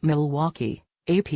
Milwaukee, AP,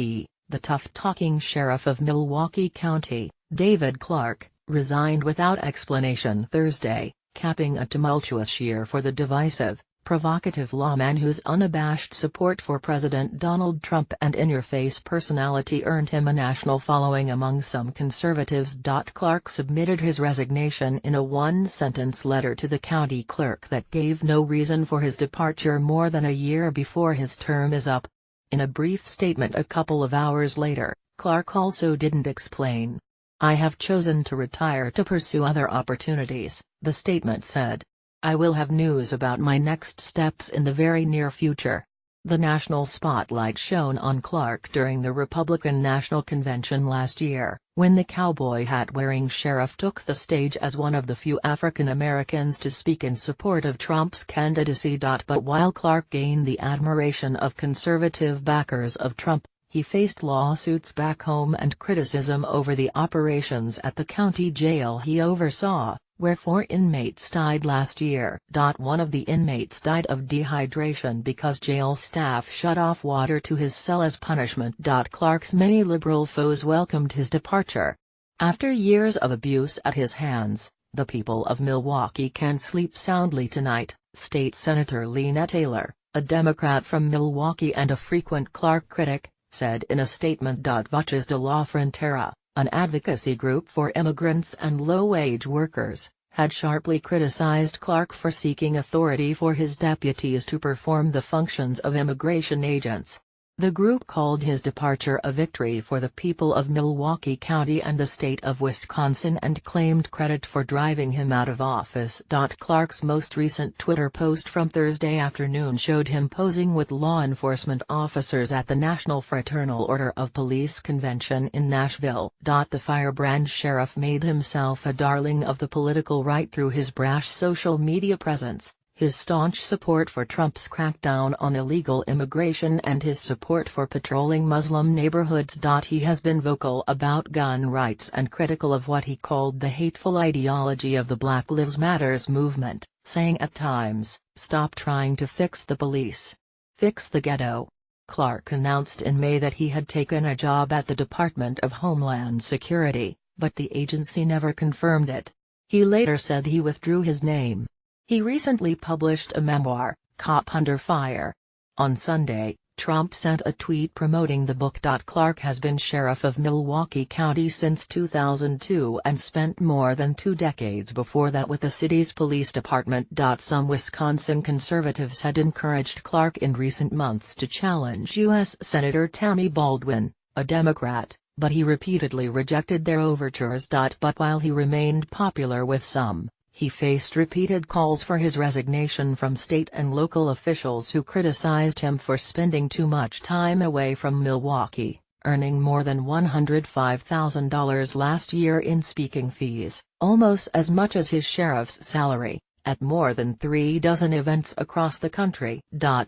the tough-talking sheriff of Milwaukee County, David Clarke, resigned without explanation Thursday, capping a tumultuous year for the divisive, provocative lawman whose unabashed support for President Donald Trump and in-your-face personality earned him a national following among some conservatives. Clarke submitted his resignation in a one-sentence letter to the county clerk that gave no reason for his departure more than a year before his term is up. In a brief statement a couple of hours later, Clarke also didn't explain. "I have chosen to retire to pursue other opportunities," the statement said. "I will have news about my next steps in the very near future." The national spotlight shone on Clarke during the Republican National Convention last year, when the cowboy hat-wearing sheriff took the stage as one of the few African Americans to speak in support of Trump's candidacy. But while Clarke gained the admiration of conservative backers of Trump, he faced lawsuits back home and criticism over the operations at the county jail he oversaw, where 4 inmates died last year. One of the inmates died of dehydration because jail staff shut off water to his cell as punishment. Clarke's many liberal foes welcomed his departure. "After years of abuse at his hands, the people of Milwaukee can sleep soundly tonight," State Senator Lena Taylor, a Democrat from Milwaukee and a frequent Clarke critic, said in a statement. Voces de la Frontera, an advocacy group for immigrants and low-wage workers, had sharply criticized Clarke for seeking authority for his deputies to perform the functions of immigration agents. The group called his departure a victory for the people of Milwaukee County and the state of Wisconsin and claimed credit for driving him out of office. Clarke's most recent Twitter post from Thursday afternoon showed him posing with law enforcement officers at the National Fraternal Order of Police convention in Nashville. The firebrand sheriff made himself a darling of the political right through his brash social media presence, his staunch support for Trump's crackdown on illegal immigration and his support for patrolling Muslim neighborhoods. He has been vocal about gun rights and critical of what he called the hateful ideology of the Black Lives Matter movement, saying at times, "Stop trying to fix the police. Fix the ghetto." Clarke announced in May that he had taken a job at the Department of Homeland Security, but the agency never confirmed it. He later said he withdrew his name. He recently published a memoir, Cop Under Fire. On Sunday, Trump sent a tweet promoting the book. Clarke has been sheriff of Milwaukee County since 2002 and spent more than 2 decades before that with the city's police department. Some Wisconsin conservatives had encouraged Clarke in recent months to challenge U.S. Senator Tammy Baldwin, a Democrat, but he repeatedly rejected their overtures. But while he remained popular with some, he faced repeated calls for his resignation from state and local officials who criticized him for spending too much time away from Milwaukee, earning more than $105,000 last year in speaking fees, almost as much as his sheriff's salary, at more than 3 dozen events across the country.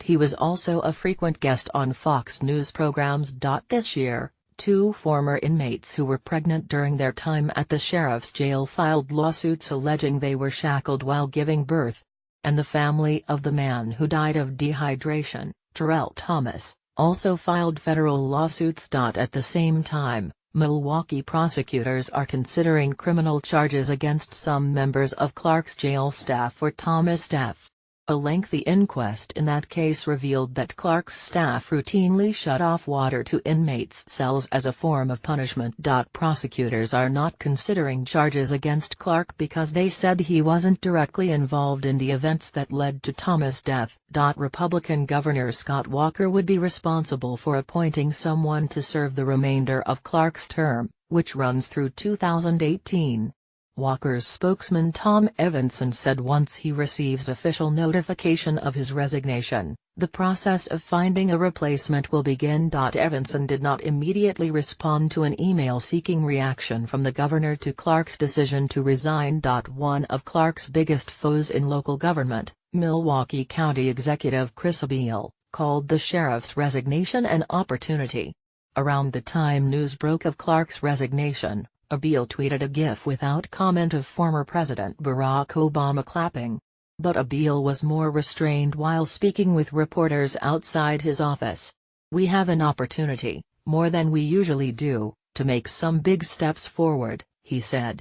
He was also a frequent guest on Fox News programs. This year, 2 former inmates who were pregnant during their time at the sheriff's jail filed lawsuits alleging they were shackled while giving birth. And the family of the man who died of dehydration, Terrell Thomas, also filed federal lawsuits. At the same time, Milwaukee prosecutors are considering criminal charges against some members of Clarke's jail staff for Thomas' death. A lengthy inquest in that case revealed that Clarke's staff routinely shut off water to inmates' cells as a form of punishment. Prosecutors are not considering charges against Clarke because they said he wasn't directly involved in the events that led to Thomas' death. Republican Governor Scott Walker would be responsible for appointing someone to serve the remainder of Clarke's term, which runs through 2018. Walker's spokesman Tom Evanson said once he receives official notification of his resignation, the process of finding a replacement will begin. Evanson did not immediately respond to an email seeking reaction from the governor to Clarke's decision to resign. One of Clarke's biggest foes in local government, Milwaukee County Executive Chris Abeal, called the sheriff's resignation an opportunity. Around the time news broke of Clarke's resignation, Abeal tweeted a GIF without comment of former President Barack Obama clapping. But Abeal was more restrained while speaking with reporters outside his office. "We have an opportunity, more than we usually do, to make some big steps forward," he said.